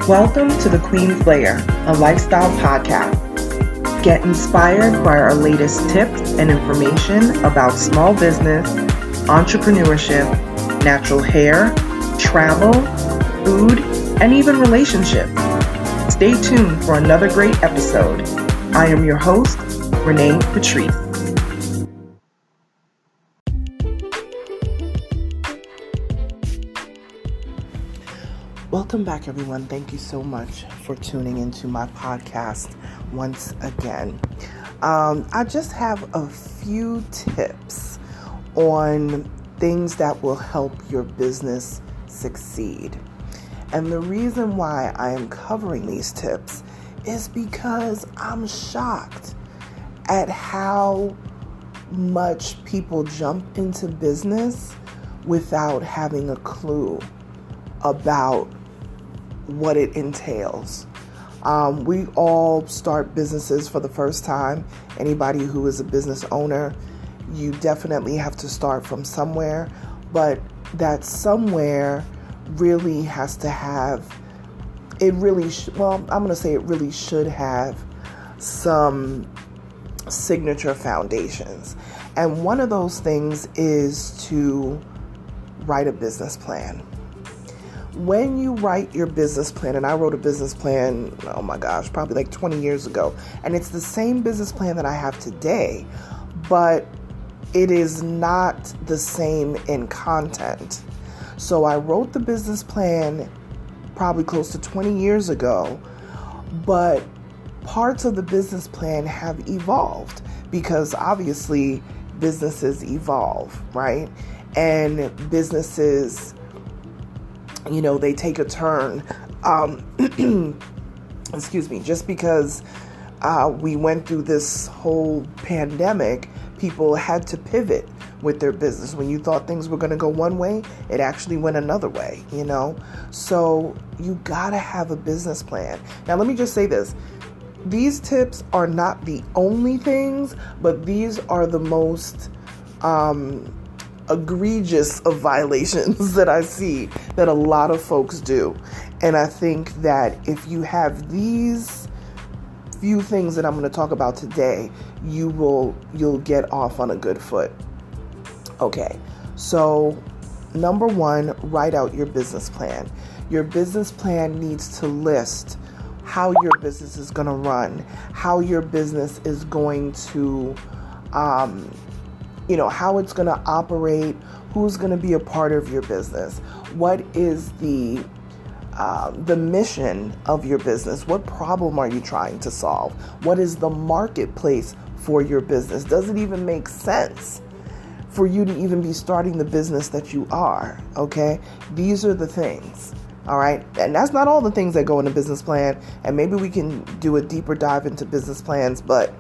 Welcome to The Queen's Lair, a lifestyle podcast. Get inspired by our latest tips and information about small business, entrepreneurship, natural hair, travel, food, and even relationships. Stay tuned for another great episode. I am your host, Renee Patrice. Welcome back, everyone. Thank you so much for tuning into my podcast once again. I just have a few tips on things that will help your business succeed. And the reason why I am covering these tips is because I'm shocked at how much people jump into business without having a clue about what it entails. We all start businesses for the first time. Anybody who is a business owner, you definitely have to start from somewhere, but that somewhere really has to have, it really should have some signature foundations. And one of those things is to write a business plan. When you write your business plan, and I wrote a business plan, oh my gosh, probably like 20 years ago, and it's the same business plan that I have today, but it is not the same in content. So I wrote the business plan probably close to 20 years ago, but parts of the business plan have evolved because obviously businesses evolve, right? And businesses, they take a turn. Just because we went through this whole pandemic, people had to pivot with their business. When you thought things were going to go one way, it actually went another way, So you gotta have a business plan. Now, let me just say this. These tips are not the only things, but these are the most egregious of violations that I see that a lot of folks do. And I think that if you have these few things that I'm going to talk about today, you'll get off on a good foot. Okay. So, number one, write out your business plan. Your business plan needs to list how your business is going to run, how your business is going to how it's going to operate, who's going to be a part of your business, what is the mission of your business, what problem are you trying to solve, what is the marketplace for your business, does it even make sense for you to even be starting the business that you are, okay? These are the things, all right? And that's not all the things that go in a business plan, and maybe we can do a deeper dive into business plans, but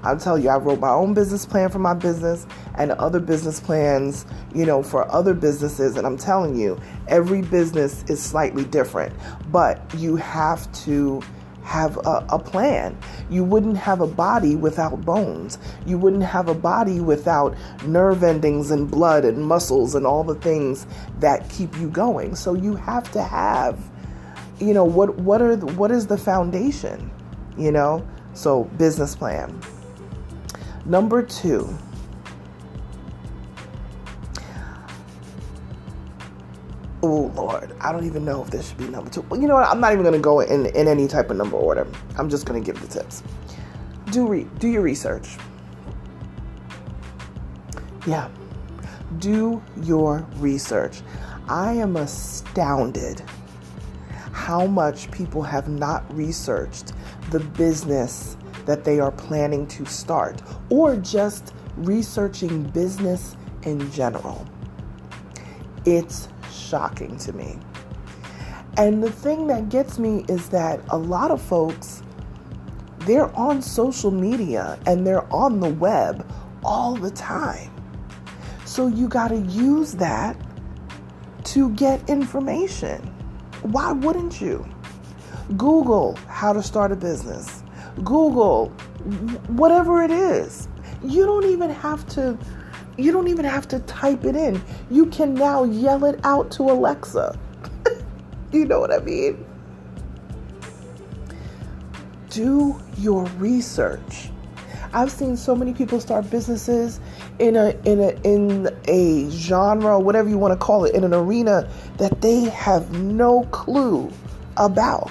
I'll tell you, I wrote my own business plan for my business and other business plans, for other businesses. And I'm telling you, every business is slightly different, but you have to have a plan. You wouldn't have a body without bones. You wouldn't have a body without nerve endings and blood and muscles and all the things that keep you going. So you have to have, what is the foundation, So business plan. Number two, oh Lord, I don't even know if this should be number two. Well, you know what? I'm not even going to go in any type of number order. I'm just going to give the tips. Do your research. Yeah, do your research. I am astounded how much people have not researched the business that they are planning to start, or just researching business in general. It's shocking to me. And the thing that gets me is that a lot of folks, they're on social media and they're on the web all the time. So you got to use that to get information. Why wouldn't you? Google how to start a business. Google whatever it is. You don't even have to type it in. You can now yell it out to Alexa. You know what I mean? do your research. I've seen so many people start businesses in a genre, whatever you want to call it, in an arena that they have no clue about.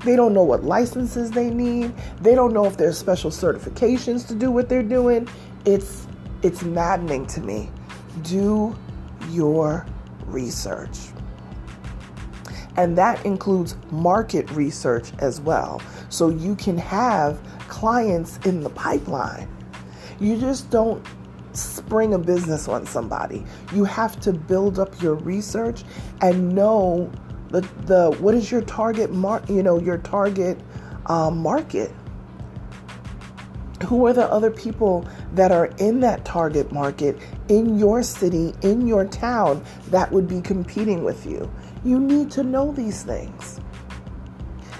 They don't know what licenses they need. They don't know if there's special certifications to do what they're doing. It's maddening to me. Do your research. And that includes market research as well. So you can have clients in the pipeline. You just don't spring a business on somebody. You have to build up your research and know the what is your target market. Who are the other people that are in that target market in your city, in your town, that would be competing with you? You need to know these things.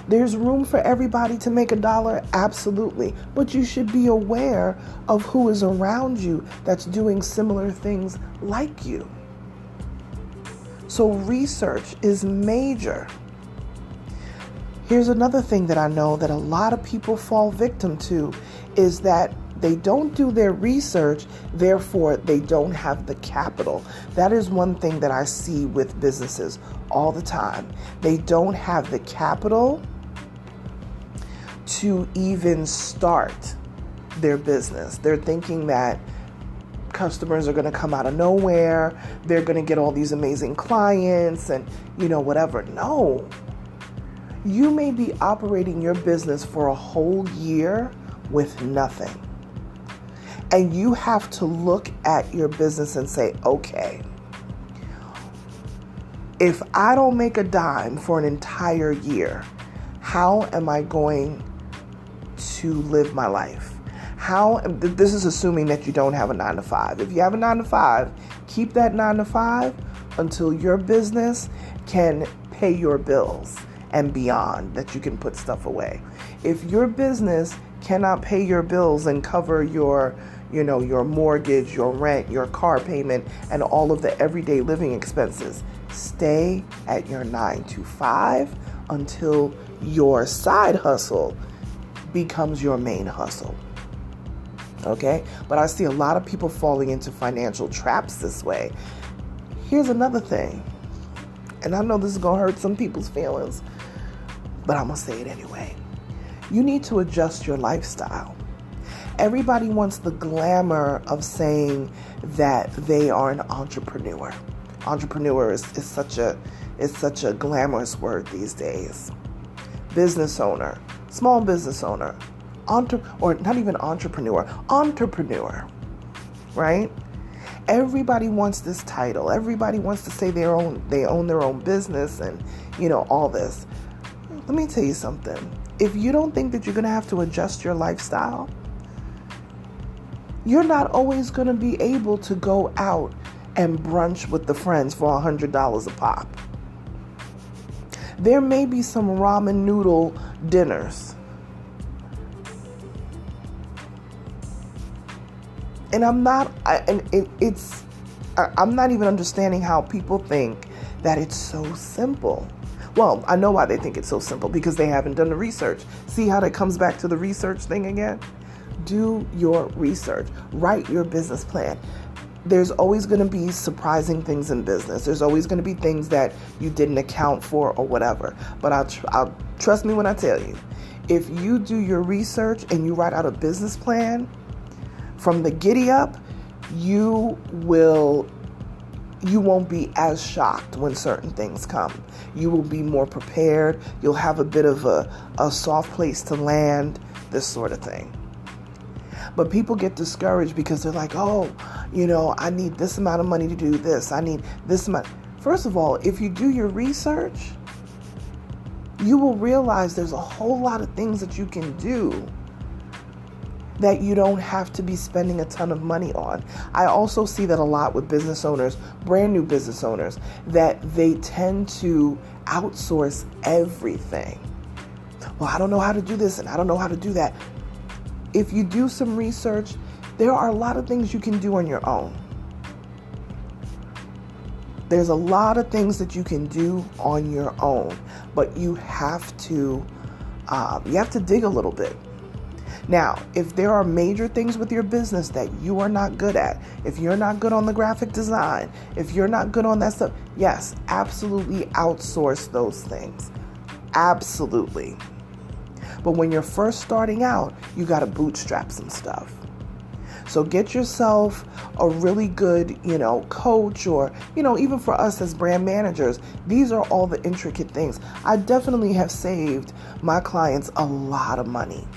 There's room for everybody to make $1, absolutely. But you should be aware of who is around you that's doing similar things like you. So research is major. Here's another thing that I know that a lot of people fall victim to is that they don't do their research, therefore they don't have the capital. That is one thing that I see with businesses all the time. They don't have the capital to even start their business. They're thinking that customers are going to come out of nowhere. They're going to get all these amazing clients and, whatever. No. You may be operating your business for a whole year with nothing. And you have to look at your business and say, okay, if I don't make a dime for an entire year, how am I going to live my life? This is assuming that you don't have a 9-to-5. If you have a 9-to-5, keep that 9-to-5 until your business can pay your bills and beyond, that you can put stuff away. If your business cannot pay your bills and cover your mortgage, your rent, your car payment, and all of the everyday living expenses, stay at your 9-to-5 until your side hustle becomes your main hustle. Okay? But I see a lot of people falling into financial traps this way. Here's another thing, and I know this is going to hurt some people's feelings, but I'm going to say it anyway. You need to adjust your lifestyle. Everybody wants the glamour of saying that they are an entrepreneur. Entrepreneur is such a glamorous word these days. Business owner, small business owner, or not even entrepreneur, right? Everybody wants this title. Everybody wants to say they own their own business and, all this. Let me tell you something. If you don't think that you're going to have to adjust your lifestyle, you're not always going to be able to go out and brunch with the friends for $100 a pop. There may be some ramen noodle dinners. And I'm not even understanding how people think that it's so simple. Well, I know why they think it's so simple, because they haven't done the research. See how that comes back to the research thing again? Do your research. Write your business plan. There's always going to be surprising things in business. There's always going to be things that you didn't account for or whatever. But I'll trust me when I tell you, if you do your research and you write out a business plan from the giddy up, you won't be as shocked when certain things come. You will be more prepared. You'll have a bit of a soft place to land, this sort of thing. But people get discouraged because they're like, I need this amount of money to do this. I need this amount. First of all, if you do your research, you will realize there's a whole lot of things that you can do that you don't have to be spending a ton of money on. I also see that a lot with business owners, brand new business owners, that they tend to outsource everything. Well, I don't know how to do this and I don't know how to do that. If you do some research, there are a lot of things you can do on your own. There's a lot of things that you can do on your own, but you have to You have to dig a little bit. Now, if there are major things with your business that you are not good at, if you're not good on the graphic design, if you're not good on that stuff, yes, absolutely outsource those things. Absolutely. But when you're first starting out, you got to bootstrap some stuff. So get yourself a really good, coach, or, even for us as brand managers, these are all the intricate things. I definitely have saved my clients a lot of money.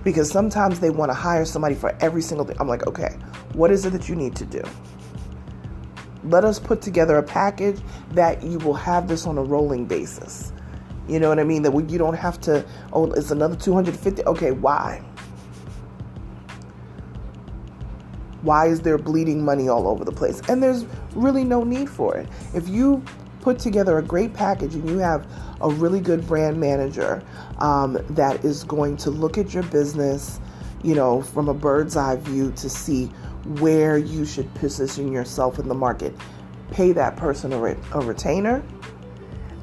Because sometimes they want to hire somebody for every single thing. I'm like, okay, what is it that you need to do? Let us put together a package that you will have this on a rolling basis. You know what I mean? That you don't have to, it's another $250. Okay, why? Why is there bleeding money all over the place? And there's really no need for it. If you put together a great package and you have a really good brand manager that is going to look at your business, from a bird's eye view to see where you should position yourself in the market, pay that person a retainer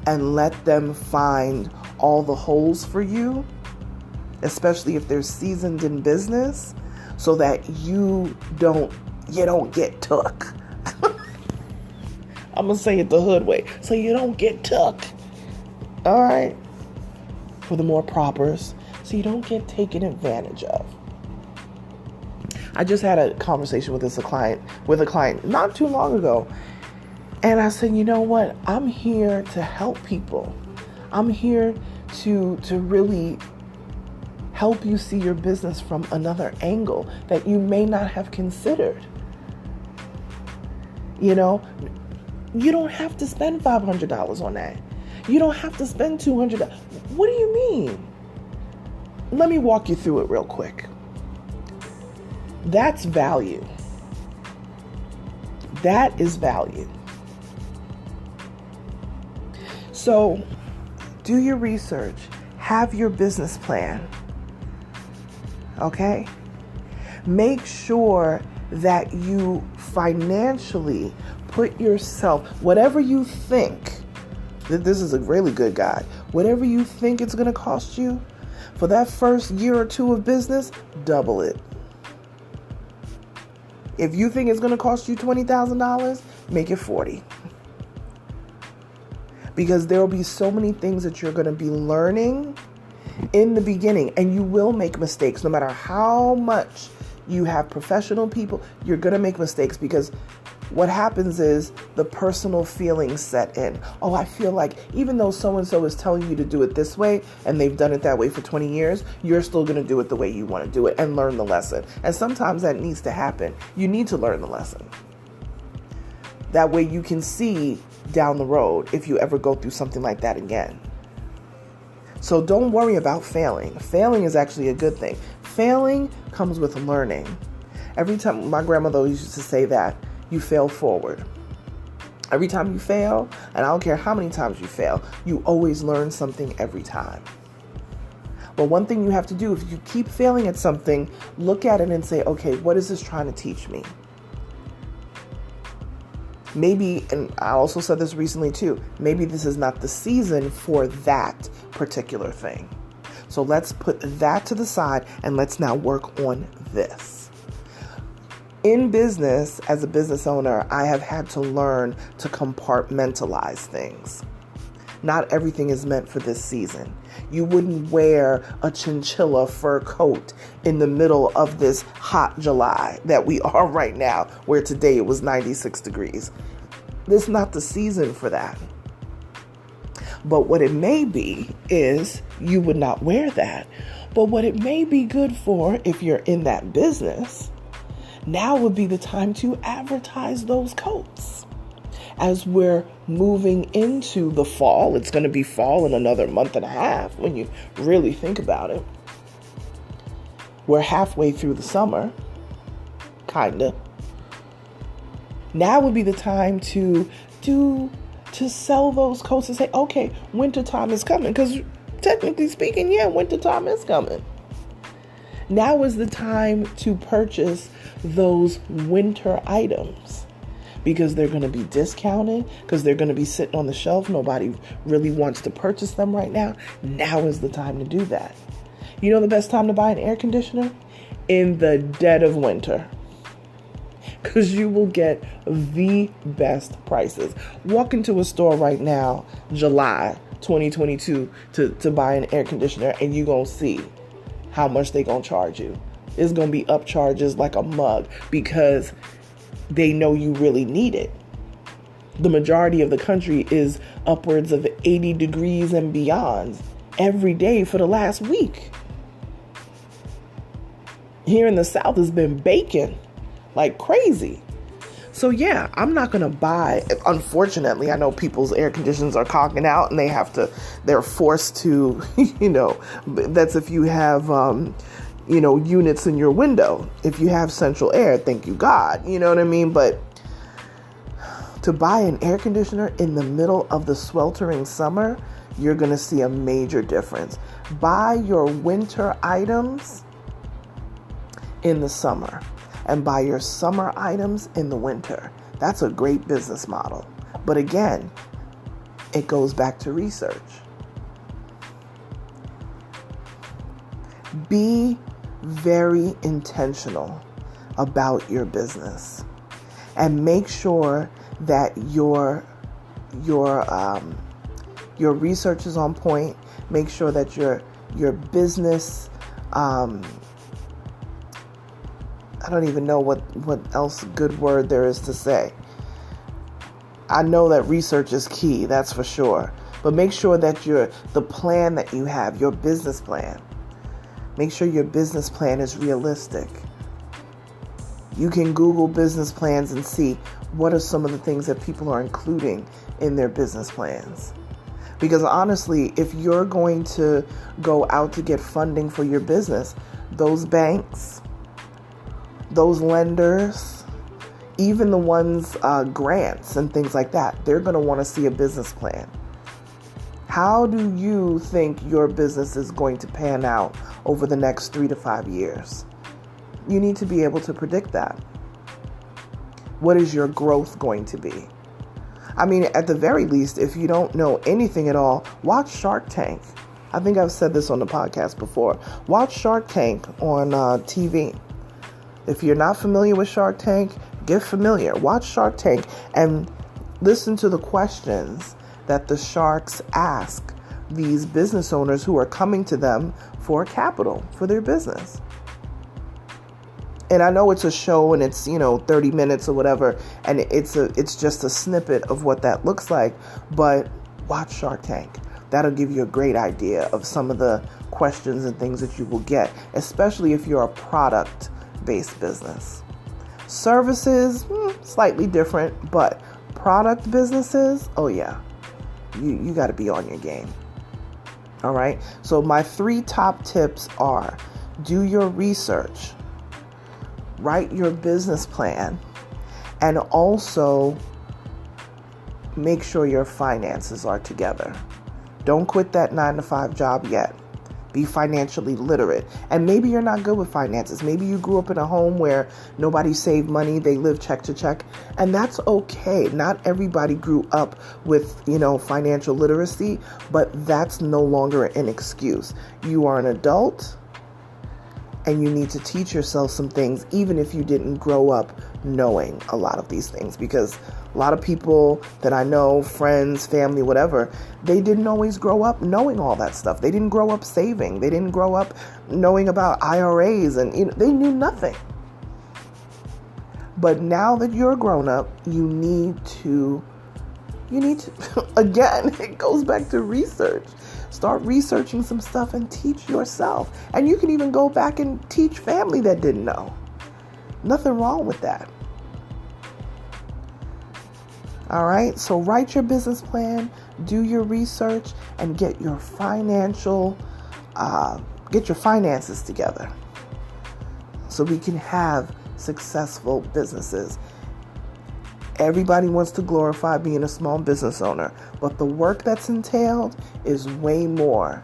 and let them find all the holes for you, especially if they're seasoned in business, so that you don't get took. I'm going to say it the hood way. So you don't get took. All right? For the more propers. So you don't get taken advantage of. I just had a conversation with a client not too long ago. And I said, you know what? I'm here to help people. I'm here to really help you see your business from another angle that you may not have considered. You don't have to spend $500 on that. You don't have to spend $200. What do you mean? Let me walk you through it real quick. That's value. That is value. So, do your research. Have your business plan. Okay? Make sure that you financially put yourself, whatever you think, this is a really good guide, whatever you think it's going to cost you for that first year or two of business, double it. If you think it's going to cost you $20,000, make it $40,000. Because there will be so many things that you're going to be learning in the beginning, and you will make mistakes. No matter how much you have professional people, you're going to make mistakes, because what happens is the personal feelings set in. Oh, I feel like even though so-and-so is telling you to do it this way and they've done it that way for 20 years, you're still going to do it the way you want to do it and learn the lesson. And sometimes that needs to happen. You need to learn the lesson. That way you can see down the road if you ever go through something like that again. So don't worry about failing. Failing is actually a good thing. Failing comes with learning. Every time, my grandmother used to say that, you fail forward. Every time you fail, and I don't care how many times you fail, you always learn something every time. But one thing you have to do, if you keep failing at something, look at it and say, okay, what is this trying to teach me? Maybe, and I also said this recently too, maybe this is not the season for that particular thing. So let's put that to the side and let's now work on this. In business, as a business owner, I have had to learn to compartmentalize things. Not everything is meant for this season. You wouldn't wear a chinchilla fur coat in the middle of this hot July that we are right now, where today it was 96 degrees. This is not the season for that. But what it may be is you would not wear that. But what it may be good for, if you're in that business, now would be the time to advertise those coats. As we're moving into the fall, it's going to be fall in another month and a half when you really think about it. We're halfway through the summer, kinda. Now would be the time to sell those coats and say, okay, winter time is coming. Because technically speaking, yeah, winter time is coming. Now is the time to purchase those winter items. because they're going to be discounted, because they're going to be sitting on the shelf. Nobody really wants to purchase them right now. Now is the time to do that. You know the best time to buy an air conditioner? In the dead of winter. Because you will get the best prices. Walk into a store right now, July 2022, to buy an air conditioner, and you're going to see how much they're going to charge you. It's going to be up charges like a mug because they know you really need it. The majority of the country is upwards of 80 degrees and beyond every day for the last week. Here in the South, it's been baking like crazy. So yeah, I'm not going to buy, unfortunately, I know people's air conditioners are cocking out and they're forced to, that's if you have, units in your window. If you have central air, thank you God, you know what I mean? But to buy an air conditioner in the middle of the sweltering summer, you're going to see a major difference. Buy your winter items in the summer and buy your summer items in the winter. That's a great business model. But again, it goes back to research. Be very intentional about your business and make sure that your research is on point. Make sure that your business, I don't even know what else good word there is to say. I know that research is key, that's for sure. But make sure that the plan that you have, your business plan, make sure your business plan is realistic. You can Google business plans and see what are some of the things that people are including in their business plans. Because honestly, if you're going to go out to get funding for your business, those banks, those lenders, even the ones, grants and things like that, they're going to want to see a business plan. How do you think your business is going to pan out over the next 3 to 5 years? You need to be able to predict that. What is your growth going to be? I mean, at the very least, if you don't know anything at all, watch Shark Tank. I think I've said this on the podcast before. Watch Shark Tank on TV. If you're not familiar with Shark Tank, get familiar. Watch Shark Tank and listen to the questions that the sharks ask these business owners who are coming to them for capital for their business. And I know it's a show and it's, 30 minutes or whatever, and it's just a snippet of what that looks like, but watch Shark Tank. That'll give you a great idea of some of the questions and things that you will get, especially if you're a product-based business. Services, slightly different, but product businesses, oh yeah, you got to be on your game. All right. So my 3 top tips are: do your research, write your business plan, and also make sure your finances are together. Don't quit that 9-to-5 job yet. Be financially literate. And maybe you're not good with finances. Maybe you grew up in a home where nobody saved money. They live check to check. And that's okay. Not everybody grew up with, financial literacy, but that's no longer an excuse. You are an adult and you need to teach yourself some things, even if you didn't grow up knowing a lot of these things. Because a lot of people that I know, friends, family, whatever, they didn't always grow up knowing all that stuff. They didn't grow up saving. They didn't grow up knowing about IRAs, and they knew nothing. But now that you're grown up, you need to, again, it goes back to research. Start researching some stuff and teach yourself. And you can even go back and teach family that didn't know. Nothing wrong with that. All right, so write your business plan, do your research, and get your finances together so we can have successful businesses. Everybody wants to glorify being a small business owner, but the work that's entailed is way more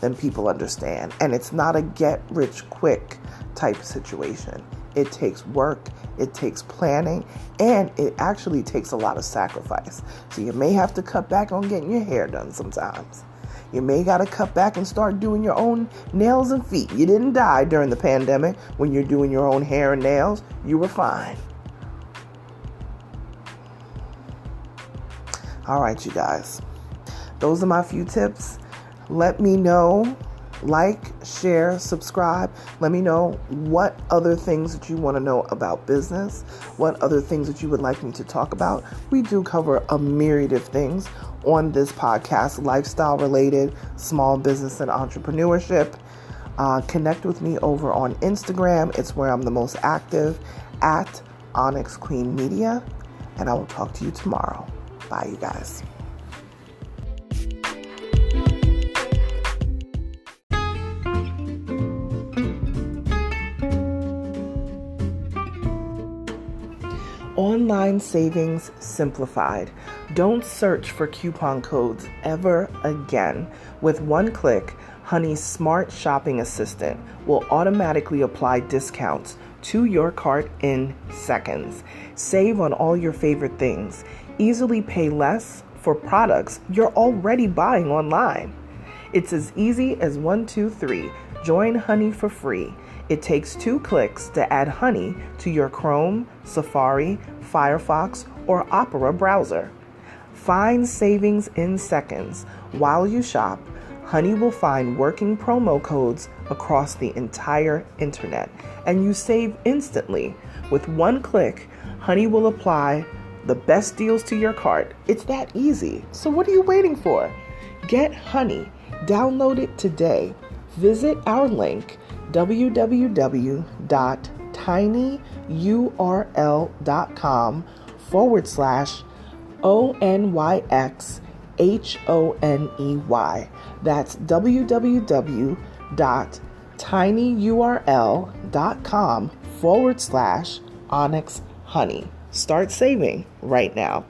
than people understand. And it's not a get-rich-quick type situation. It takes work, it takes planning, and it actually takes a lot of sacrifice. So you may have to cut back on getting your hair done sometimes. You may got to cut back and start doing your own nails and feet. You didn't die during the pandemic when you're doing your own hair and nails. You were fine. All right, you guys. Those are my few tips. Let me know. Like, share, subscribe. Let me know what other things that you want to know about business, what other things that you would like me to talk about. We do cover a myriad of things on this podcast, lifestyle related, small business and entrepreneurship. Connect with me over on Instagram. It's where I'm the most active, at Onyx Queen Media. And I will talk to you tomorrow. Bye, you guys. Online savings simplified. Don't search for coupon codes ever again. With one click, Honey's smart shopping assistant will automatically apply discounts to your cart in seconds. Save on all your favorite things. Easily pay less for products you're already buying online. It's as easy as 1, 2, 3. Join Honey for free. It takes 2 clicks to add Honey to your Chrome, Safari, Firefox, or Opera browser. Find savings in seconds. While you shop, Honey will find working promo codes across the entire internet, and you save instantly. With one click, Honey will apply the best deals to your cart. It's that easy. So what are you waiting for? Get Honey. Download it today. Visit our link, www.tinyurl.com/ONYXHONEY. That's www.tinyurl.com/Onyx Honey. Start saving right now.